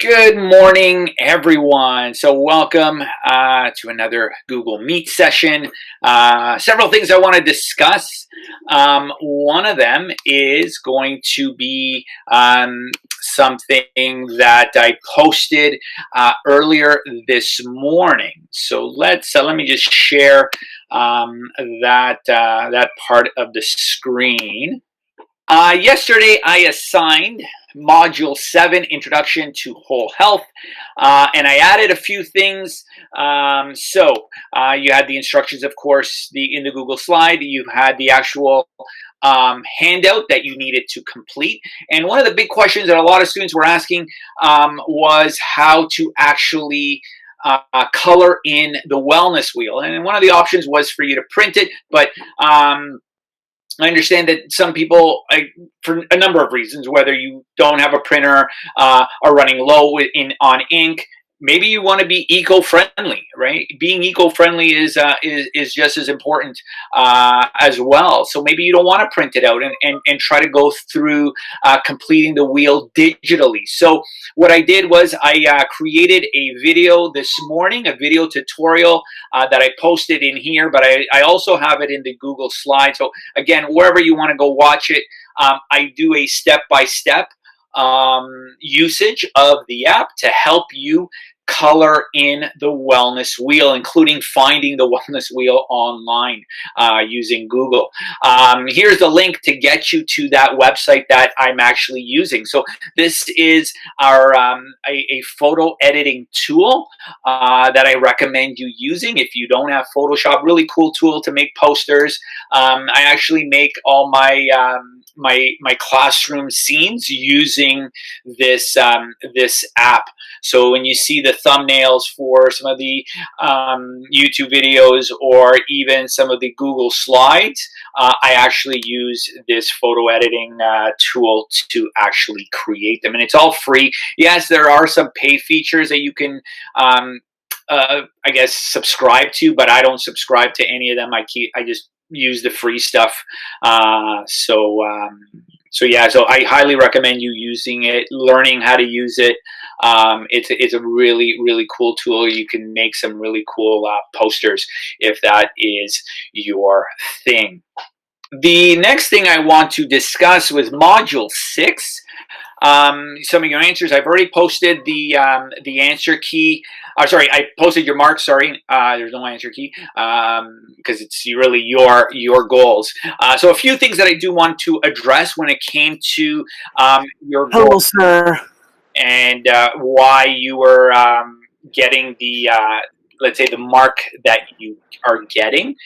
Good morning, everyone. So welcome to another Google Meet session. Several things I want to discuss. One of them is going to be something that I posted earlier this morning. So let me just share that part of the screen. Yesterday, I assigned Module 7, Introduction to Whole Health, and I added a few things. You had the instructions, of course, in the Google slide. You had the actual handout that you needed to complete. And one of the big questions that a lot of students were asking was how to actually color in the wellness wheel. And one of the options was for you to print it, but I understand that some people, for a number of reasons, whether you don't have a printer, are running low on ink. Maybe you want to be eco-friendly, right? Being eco-friendly is just as important as well. So maybe you don't want to print it out and try to go through completing the wheel digitally. So what I did was I created a video this morning, a video tutorial that I posted in here, but I also have it in the Google slide. So again, wherever you want to go watch it, I do a step-by-step usage of the app to help you color in the wellness wheel, including finding the wellness wheel online using Google. Here's the link to get you to that website that I'm actually using. So this is our a photo editing tool that I recommend you using if you don't have Photoshop. Really cool tool to make posters. I actually make all my my classroom scenes using this this app. So when you see the thumbnails for some of the YouTube videos or even some of the Google slides, I actually use this photo editing tool to actually create them, and it's all free. Yes, there are some pay features that you can I guess subscribe to, but I don't subscribe to any of them. I just use the free stuff. So I highly recommend you using it, learning how to use it. It's a really cool tool. You can make some really cool posters if that is your thing. The next thing I want to discuss was Module 6. Some of your answers. I've already posted the answer key. Sorry, I posted your marks. Sorry, there's no answer key because it's really your goals. So a few things that I do want to address when it came to your Hello, goals sir. and why you were getting the let's say the mark that you are getting.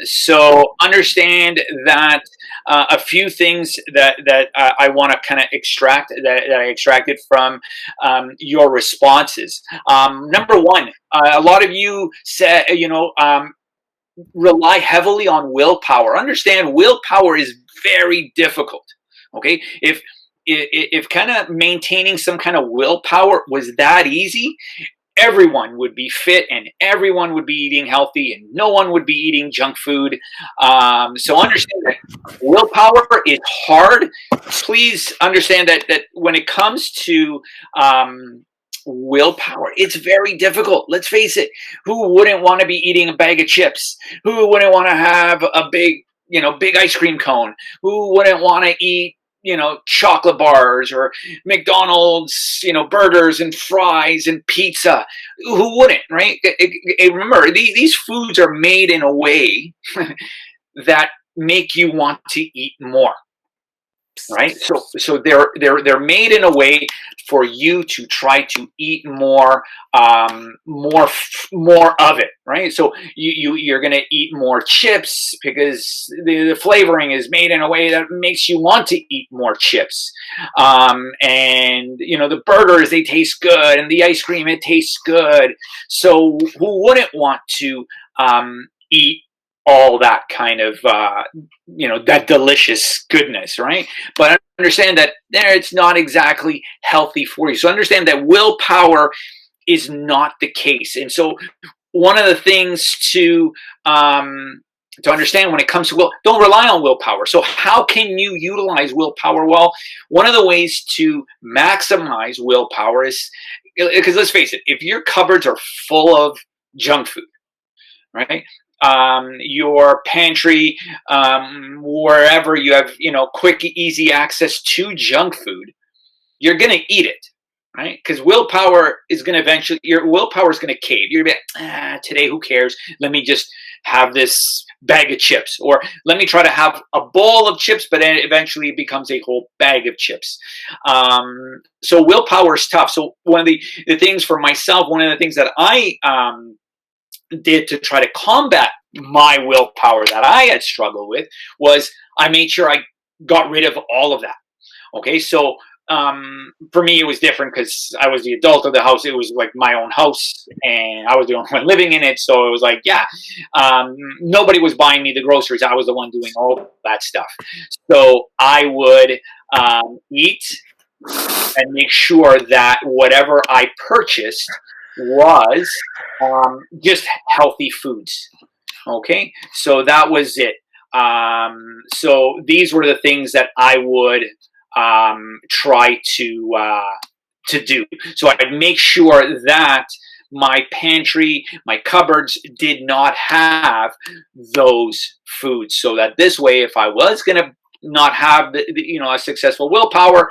So understand that a few things that I want to kind of extract that I extracted from your responses. Number one, a lot of you said, rely heavily on willpower. Understand willpower is very difficult. Okay, if kind of maintaining some kind of willpower was that easy, everyone would be fit and everyone would be eating healthy and no one would be eating junk food. So understand that willpower is hard. Please understand that when it comes to willpower, it's very difficult. Let's face it. Who wouldn't want to be eating a bag of chips? Who wouldn't want to have a big ice cream cone? Who wouldn't want to eat chocolate bars or McDonald's, burgers and fries and pizza? Who wouldn't, right? Remember, these foods are made in a way that make you want to eat more, right? So they're made in a way for you to try to eat more, more of it, right? So you're gonna eat more chips because the flavoring is made in a way that makes you want to eat more chips. And the burgers, they taste good, and the ice cream, it tastes good. So who wouldn't want to eat all that kind of that delicious goodness, right? But understand that it's not exactly healthy for you. So understand that willpower is not the case. And so one of the things to to understand when it comes to will, don't rely on willpower. So how can you utilize willpower? Well, one of the ways to maximize willpower is, because let's face it, if your cupboards are full of junk food, right? Your pantry, wherever you have, quick, easy access to junk food, you're going to eat it, right? Because willpower is going to eventually, your willpower is going to cave. You're going to be like, today, who cares? Let me just have this bag of chips, or let me try to have a bowl of chips, but then eventually it becomes a whole bag of chips. So willpower is tough. So one of the things for myself, one of the things that I did to try to combat my willpower that I had struggled with was I made sure I got rid of all of that. Okay, so for me, it was different because I was the adult of the house. It was like my own house, and I was the only one living in it. So it was like, yeah, nobody was buying me the groceries. I was the one doing all that stuff. So I would eat and make sure that whatever I purchased was just healthy foods. Okay, so that was it. So these were the things that I would try to do. So I'd make sure that my pantry, my cupboards did not have those foods, so that this way, if I was going to not have a successful willpower,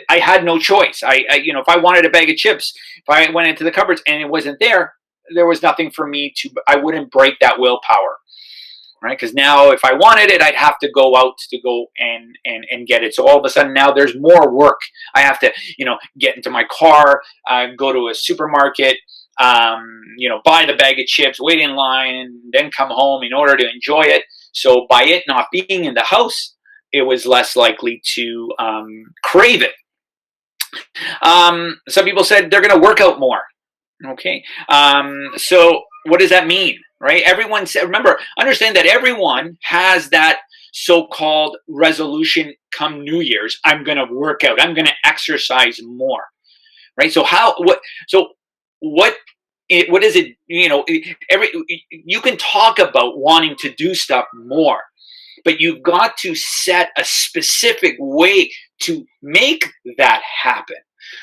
I had no choice. If I wanted a bag of chips, if I went into the cupboards and it wasn't there, there was nothing for me to. I wouldn't break that willpower, right? Because now, if I wanted it, I'd have to go out to go and get it. So all of a sudden, now there's more work. I have to, get into my car, go to a supermarket, buy the bag of chips, wait in line, and then come home in order to enjoy it. So by it not being in the house, it was less likely to crave it. Some people said they're going to work out more. Okay. So what does that mean? Right? Everyone said, remember, understand that everyone has that so-called resolution come New Year's. I'm going to work out. I'm going to exercise more. Right? So what is it, you can talk about wanting to do stuff more, but you've got to set a specific way to make that happen.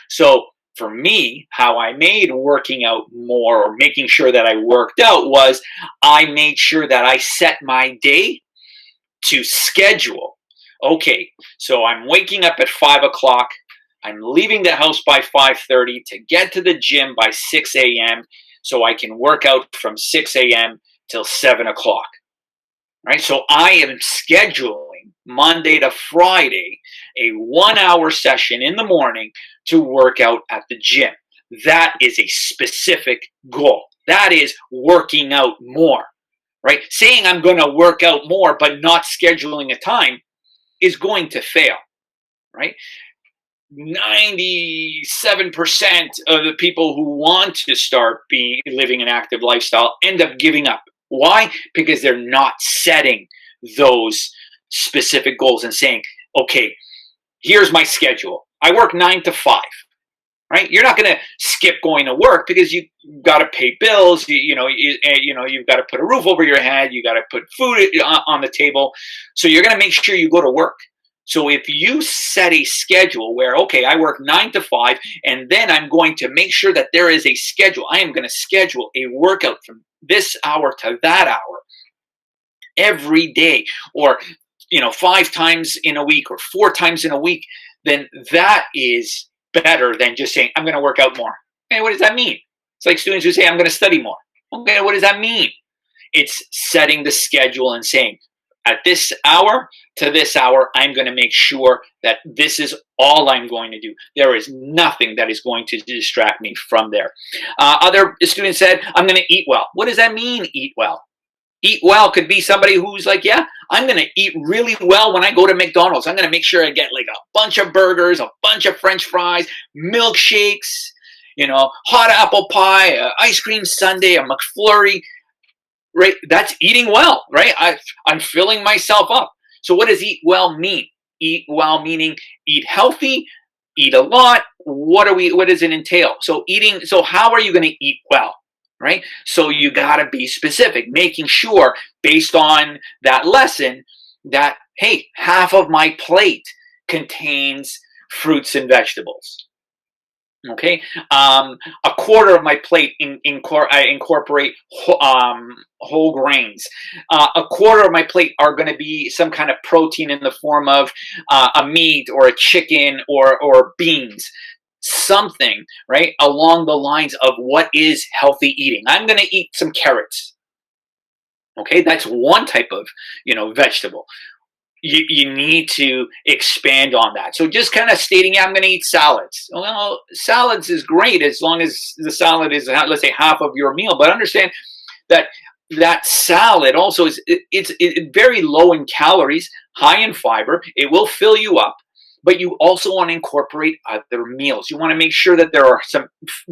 So for me, how I made working out more, or making sure that I worked out, was I made sure that I set my day to schedule. Okay, so I'm waking up at 5 o'clock. I'm leaving the house by 5:30 to get to the gym by 6 a.m. so I can work out from 6 a.m. till 7 o'clock. Right? So I am scheduling Monday to Friday a 1 hour session in the morning to work out at the gym. That is a specific goal. That is working out more. Right? Saying I'm going to work out more but not scheduling a time is going to fail. Right? 97% of the people who want to start living an active lifestyle end up giving up. Why? Because they're not setting those specific goals and saying, okay, here's my schedule. I work 9 to 5. Right? You're not going to skip going to work because you've got to pay bills. You've got to put a roof over your head. You got to put food on the table. So you're going to make sure you go to work. So if you set a schedule where, okay, I work 9 to 5, and then I'm going to make sure that there is a schedule. I am going to schedule a workout from this hour to that hour every day, or 5 times in a week, or 4 times in a week, then that is better than just saying, I'm going to work out more. And what does that mean? It's like students who say, I'm going to study more. Okay, what does that mean? It's setting the schedule and saying, at this hour to this hour, I'm going to make sure that this is all I'm going to do. There is nothing that is going to distract me from there. Other students said, I'm going to eat well. What does that mean, eat well? Eat well could be somebody who's like, yeah, I'm going to eat really well when I go to McDonald's. I'm going to make sure I get like a bunch of burgers, a bunch of French fries, milkshakes, hot apple pie, ice cream sundae, a McFlurry. Right? That's eating well, right? I'm filling myself up. So what does eat well mean? Eat well meaning eat healthy, eat a lot. What does it entail? So how are you going to eat well? right? So you got to be specific, making sure based on that lesson that, hey, half of my plate contains fruits and vegetables. Okay, a quarter of my plate I incorporate whole grains. A quarter of my plate are going to be some kind of protein in the form of a meat or a chicken or beans, something right along the lines of what is healthy eating. I'm going to eat some carrots. Okay, that's one type of vegetable. You need to expand on that. So just kind of stating, yeah, I'm going to eat salads. Well, salads is great as long as the salad is, let's say, half of your meal. But understand that that salad also it's very low in calories, high in fiber. It will fill you up. But you also want to incorporate other meals. You want to make sure that there are some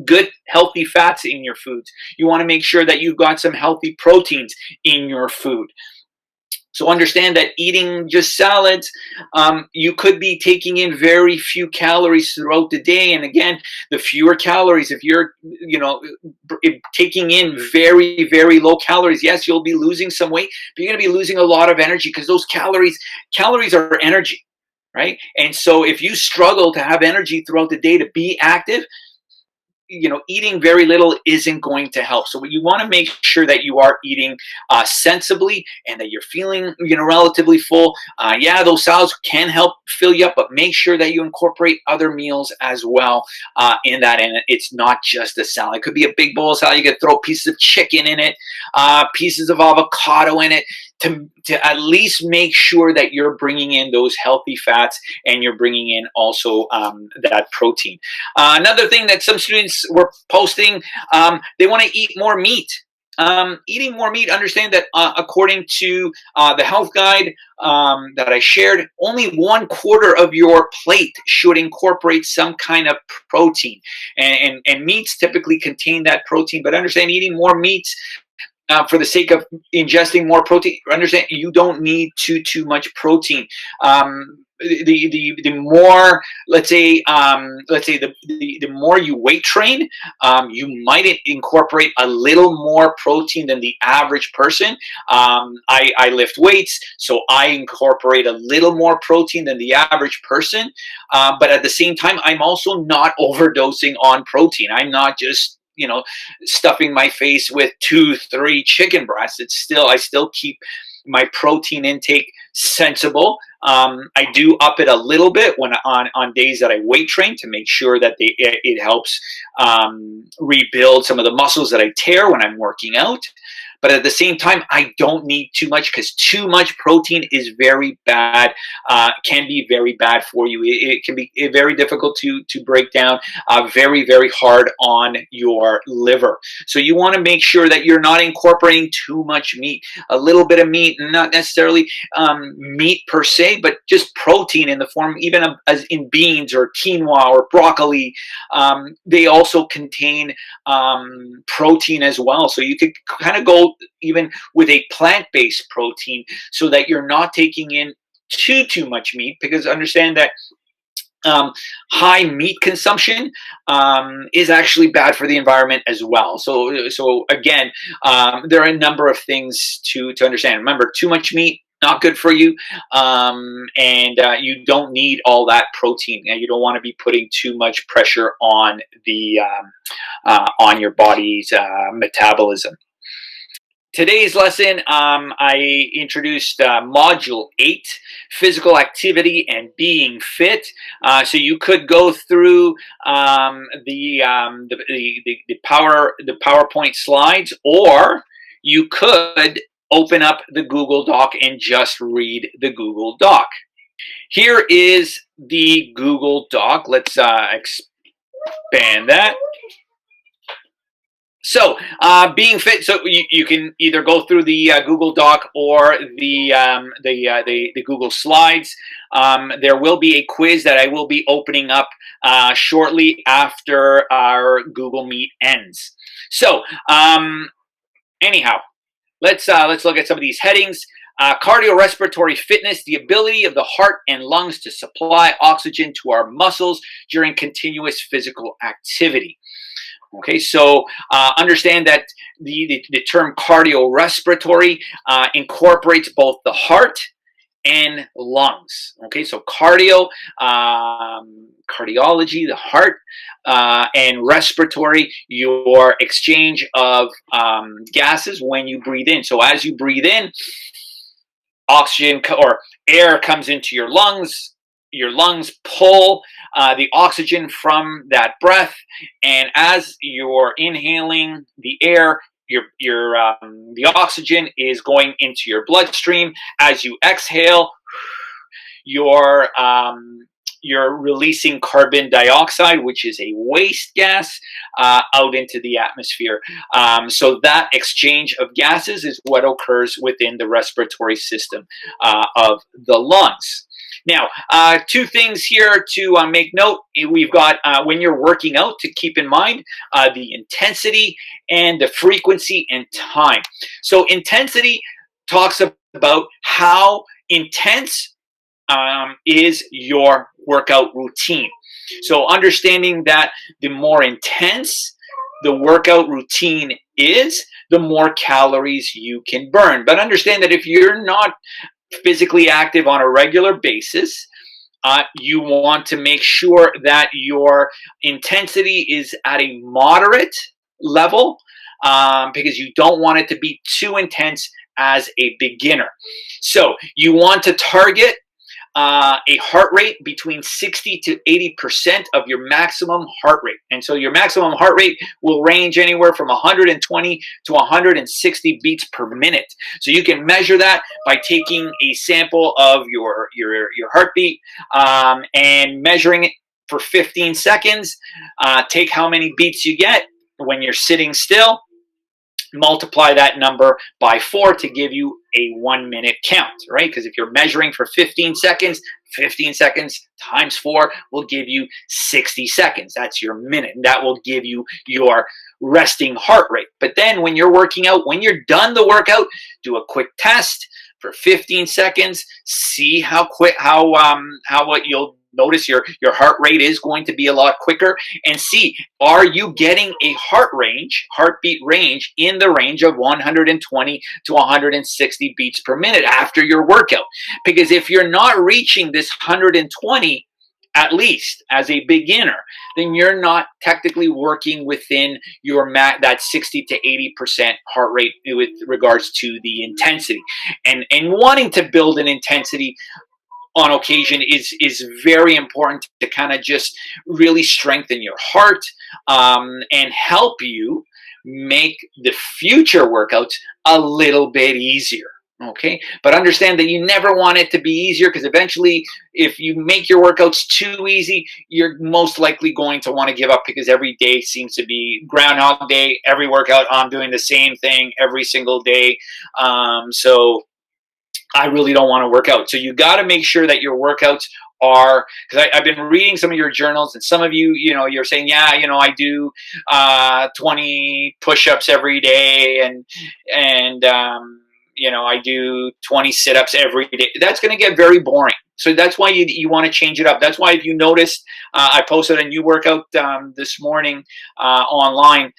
good, healthy fats in your foods. You want to make sure that you've got some healthy proteins in your food. So understand that eating just salads, you could be taking in very few calories throughout the day. And again, the fewer calories, if you're, taking in very, very low calories, yes, you'll be losing some weight, but you're going to be losing a lot of energy because those calories are energy, right? And so if you struggle to have energy throughout the day to be active, eating very little isn't going to help. So you want to make sure that you are eating sensibly and that you're feeling, relatively full. Yeah, those salads can help fill you up, but make sure that you incorporate other meals as well in that. And it's not just a salad. It could be a big bowl of salad. You could throw pieces of chicken in it, pieces of avocado in it, to at least make sure that you're bringing in those healthy fats and you're bringing in also that protein. Another thing that some students were posting, they want to eat more meat. Eating more meat, understand that according to the health guide that I shared, only 1/4 of your plate should incorporate some kind of protein. And meats typically contain that protein, but understand eating more meats for the sake of ingesting more protein. Understand you don't need too much protein. The more, the more you weight train, you might incorporate a little more protein than the average person. I lift weights, so I incorporate a little more protein than the average person. But at the same time, I'm also not overdosing on protein. I'm not just stuffing my face with 2 3 chicken breasts. I still keep my protein intake sensible. I do up it a little bit when on days that I weight train to make sure that it helps rebuild some of the muscles that I tear when I'm working out. But at the same time, I don't need too much because too much protein is very bad, can be very bad for you. It can be very difficult to break down, very, very hard on your liver. So you want to make sure that you're not incorporating too much meat. A little bit of meat, not necessarily meat per se, but just protein in the form, even as in beans or quinoa or broccoli. They also contain protein as well. So you could kind of go even with a plant-based protein so that you're not taking in too much meat, because understand that high meat consumption is actually bad for the environment as well. So again, there are a number of things to understand. Remember, too much meat, not good for you, and you don't need all that protein, and you don't want to be putting too much pressure on the on your body's metabolism. Today's lesson, I introduced Module 8, Physical Activity and Being Fit. So you could go through the PowerPoint slides, or you could open up the Google Doc and just read the Google Doc. Here is the Google Doc. Let's expand that. So, being fit. So you can either go through the Google Doc or the Google Slides. There will be a quiz that I will be opening up shortly after our Google Meet ends. So, anyhow, let's look at some of these headings. Cardiorespiratory fitness, the ability of the heart and lungs to supply oxygen to our muscles during continuous physical activity. Okay, so understand that the term cardiorespiratory incorporates both the heart and lungs. Okay, so cardiology, the heart, and respiratory, your exchange of gases when you breathe in. So as you breathe in, oxygen or air comes into your lungs. Your lungs pull the oxygen from that breath, and as you're inhaling the air, the oxygen is going into your bloodstream. As you exhale, you're you're releasing carbon dioxide, which is a waste gas, out into the atmosphere. So that exchange of gases is what occurs within the respiratory system of the lungs. Now, two things here to make note. We've got when you're working out to keep in mind the intensity and the frequency and time. So, intensity talks about how intense is your workout routine. So, understanding that the more intense the workout routine is, the more calories you can burn. But understand that if you're not physically active on a regular basis, you want to make sure that your intensity is at a moderate level, because you don't want it to be too intense as a beginner. So you want to target a heart rate between 60 to 80% of your maximum heart rate. And so your maximum heart rate will range anywhere from 120 to 160 beats per minute. So you can measure that by taking a sample of your heartbeat, and measuring it for 15 seconds. Take how many beats you get when you're sitting still, multiply that number by 4 to give you a 1 minute count, right? Because if you're measuring for 15 seconds, 15 seconds times 4 will give you 60 seconds. That's your minute. And that will give you your resting heart rate. But then when you're working out, when you're done the workout, do a quick test for 15 seconds, see how quick, what you'll notice your heart rate is going to be a lot quicker, and see, are you getting a heartbeat range in the range of 120 to 160 beats per minute after your workout? Because if you're not reaching this 120, at least as a beginner, then you're not technically working within your that 60 to 80% heart rate with regards to the intensity. And wanting to build an intensity on occasion is very important to kind of just really strengthen your heart, and help you make the future workouts a little bit easier. Okay, but understand that you never want it to be easier, because eventually, if you make your workouts too easy, you're most likely going to want to give up, because every day seems to be Groundhog Day. Every workout, I'm doing the same thing every single day. So I really don't want to work out. So you got to make sure that your workouts are, because I've been reading some of your journals, and some of you, you're saying, yeah, I do 20 push-ups every day, and I do 20 sit-ups every day. That's going to get very boring. So that's why you want to change it up. That's why, if you noticed, I posted a new workout this morning online.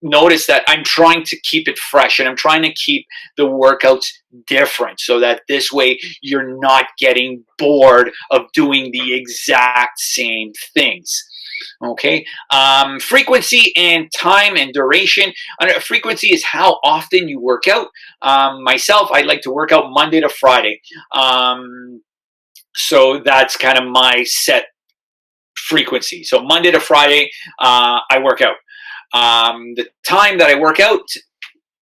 Notice that I'm trying to keep it fresh, and I'm trying to keep the workouts different, so that this way you're not getting bored of doing the exact same things. Okay. Frequency and time and duration. Frequency is how often you work out. Myself, I like to work out Monday to Friday. So that's kind of my set frequency. So Monday to Friday, I work out. The time that I work out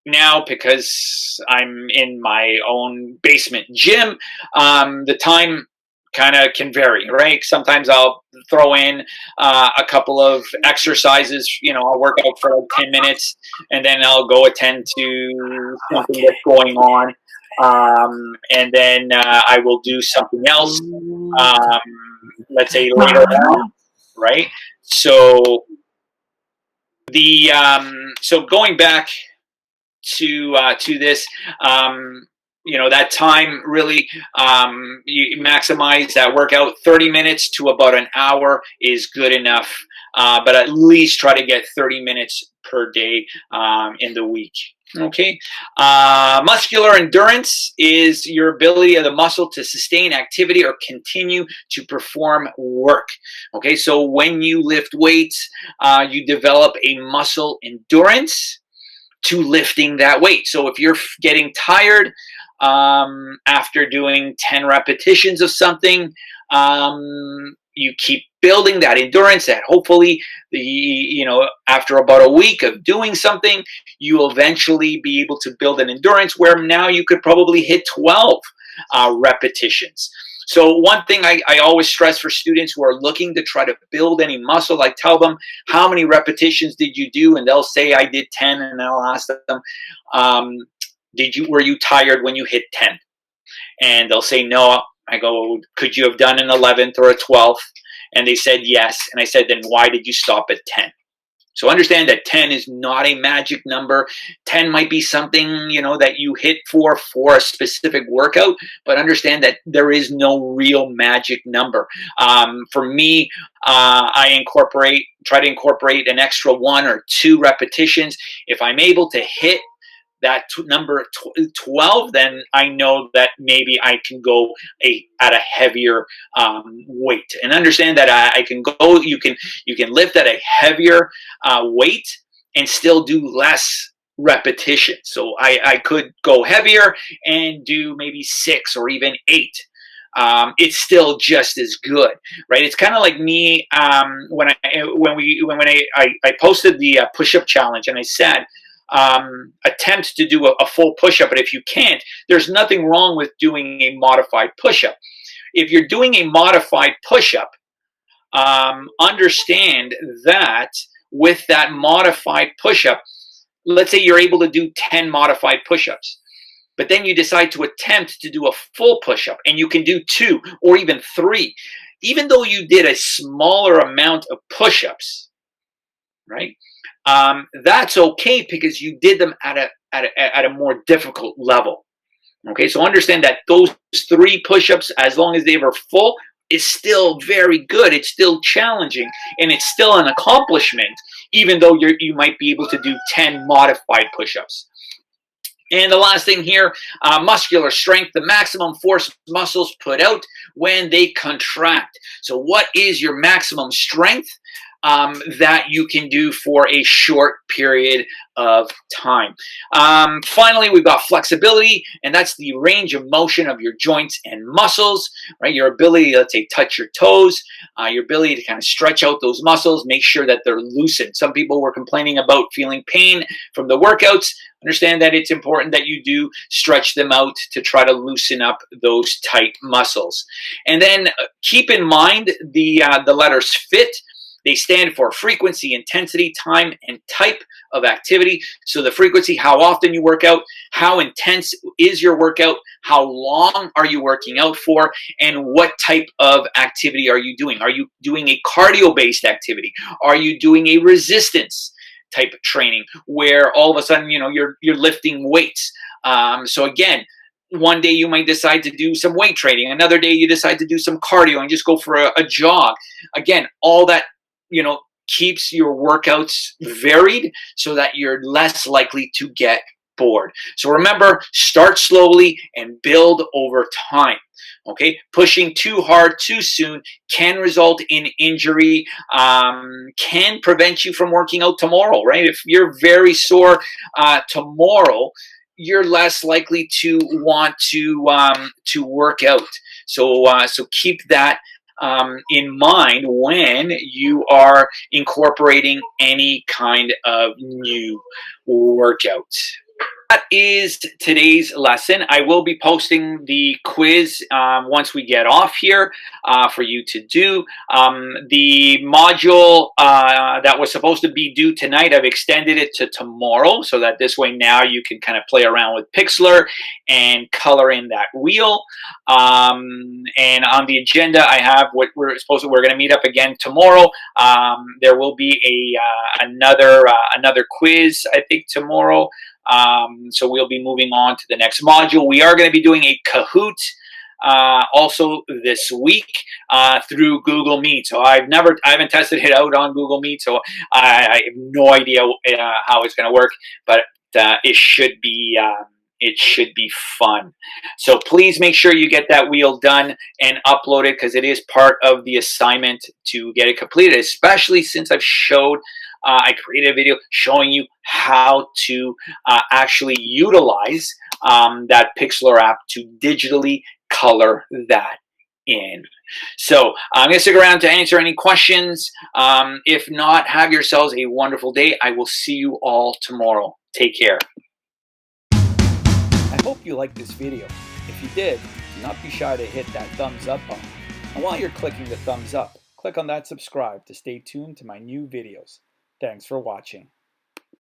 now, because I'm in my own basement gym, the time kind of can vary, right? Sometimes I'll throw in a couple of exercises. I'll work out for like 10 minutes, and then I'll go attend to something that's going on. And then I will do something else, let's say later on, right? So so going back to this, that time really, you maximize that workout. 30 minutes to about an hour is good enough but at least try to get 30 minutes per day in the week. Okay. Muscular endurance is your ability of the muscle to sustain activity or continue to perform work. Okay, so when you lift weights, you develop a muscle endurance to lifting that weight. So if you're getting tired after doing 10 repetitions of something, you keep building that endurance that hopefully after about a week of doing something, you'll eventually be able to build an endurance where now you could probably hit 12 repetitions. So one thing I always stress for students who are looking to try to build any muscle, I tell them, how many repetitions did you do? And they'll say, I did 10. And I'll ask them, were you tired when you hit 10? And they'll say, no. I go, could you have done an 11th or a 12th? And they said, yes. And I said, then why did you stop at 10? So understand that 10 is not a magic number. 10 might be something, that you hit for a specific workout, but understand that there is no real magic number. For me, I try to incorporate an extra 1 or 2 repetitions. If I'm able to hit that number 12, then I know that maybe I can go at a heavier weight. And understand that I can go. You can lift at a heavier weight and still do less repetitions. So I could go heavier and do maybe 6 or even 8. It's still just as good, right? It's kind of like me when I posted the push-up challenge, and I said, attempt to do a full push-up, but if you can't, there's nothing wrong with doing a modified push-up. If you're doing a modified push-up, understand that with that modified push-up, let's say you're able to do 10 modified push-ups, but then you decide to attempt to do a full push-up, and you can do 2 or even 3, even though you did a smaller amount of push-ups, right? That's okay because you did them at a more difficult level. Okay, so understand that those 3 push-ups, as long as they were full, is still very good. It's still challenging, and it's still an accomplishment, even though you might be able to do 10 modified push-ups. And the last thing here, muscular strength, the maximum force muscles put out when they contract. So what is your maximum strength that you can do for a short period of time? Finally, we've got flexibility, and that's the range of motion of your joints and muscles, right? Your ability to, let's say, touch your toes, your ability to kind of stretch out those muscles, make sure that they're loosened. Some people were complaining about feeling pain from the workouts. Understand that it's important that you do stretch them out to try to loosen up those tight muscles. And then keep in mind the letters FIT. They stand for frequency, intensity, time, and type of activity. So the frequency, how often you work out, how intense is your workout, how long are you working out for, and what type of activity are you doing? Are you doing a cardio-based activity? Are you doing a resistance type of training where all of a sudden, you're lifting weights? So again, one day you might decide to do some weight training. Another day you decide to do some cardio and just go for a jog. Again, all that keeps your workouts varied so that you're less likely to get bored. So remember, start slowly and build over time. Okay, pushing too hard too soon can result in injury, can prevent you from working out tomorrow, right? If you're very sore tomorrow, you're less likely to want to work out. So keep that in mind when you are incorporating any kind of new workout. That is today's lesson. I will be posting the quiz once we get off here for you to do. The module that was supposed to be due tonight, I've extended it to tomorrow so that this way now you can kind of play around with Pixlr and color in that wheel. And on the agenda, I have what we're going to meet up again tomorrow. There will be another quiz, I think, tomorrow. So we'll be moving on to the next module. We are going to be doing a Kahoot also this week through Google Meet. So I haven't tested it out on Google Meet, so I have no idea how it's going to work, but it should be fun. So please make sure you get that wheel done and upload it, because it is part of the assignment to get it completed, especially since I created a video showing you how to actually utilize that Pixlr app to digitally color that in. So I'm going to stick around to answer any questions. If not, have yourselves a wonderful day. I will see you all tomorrow. Take care. I hope you liked this video. If you did, do not be shy to hit that thumbs up button. And while you're clicking the thumbs up, click on that subscribe to stay tuned to my new videos. Thanks for watching.